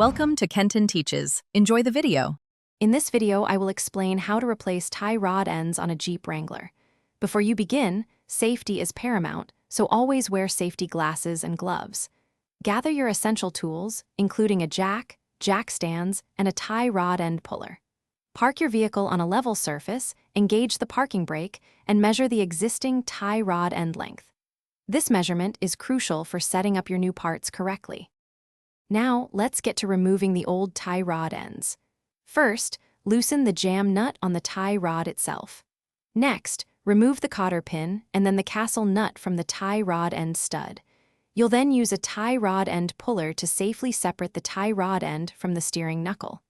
Welcome to Kenton Teaches. Enjoy the video. In this video, I will explain how to replace tie rod ends on a Jeep Wrangler. Before you begin, safety is paramount, so always wear safety glasses and gloves. Gather your essential tools, including a jack stands, and a tie rod end puller. Park your vehicle on a level surface, engage the parking brake, and measure the existing tie rod end length. This measurement is crucial for setting up your new parts correctly. Now, let's get to removing the old tie rod ends. First, loosen the jam nut on the tie rod itself. Next, remove the cotter pin and then the castle nut from the tie rod end stud. You'll then use a tie rod end puller to safely separate the tie rod end from the steering knuckle.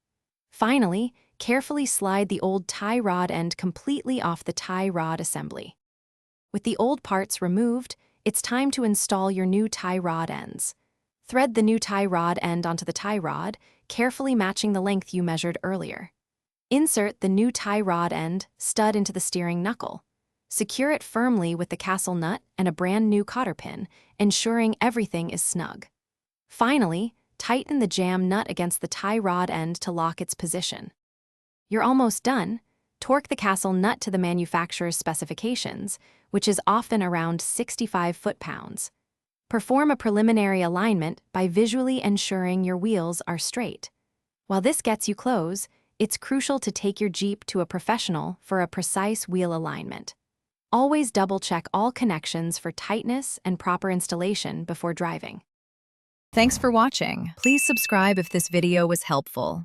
Finally, carefully slide the old tie rod end completely off the tie rod assembly. With the old parts removed, it's time to install your new tie rod ends. Thread the new tie rod end onto the tie rod, carefully matching the length you measured earlier. Insert the new tie rod end stud into the steering knuckle. Secure it firmly with the castle nut and a brand new cotter pin, ensuring everything is snug. Finally, tighten the jam nut against the tie rod end to lock its position. You're almost done. Torque the castle nut to the manufacturer's specifications, which is often around 65 foot-pounds. Perform a preliminary alignment by visually ensuring your wheels are straight. While this gets you close, it's crucial to take your Jeep to a professional for a precise wheel alignment. Always double-check all connections for tightness and proper installation before driving. Thanks for watching. Please subscribe if this video was helpful.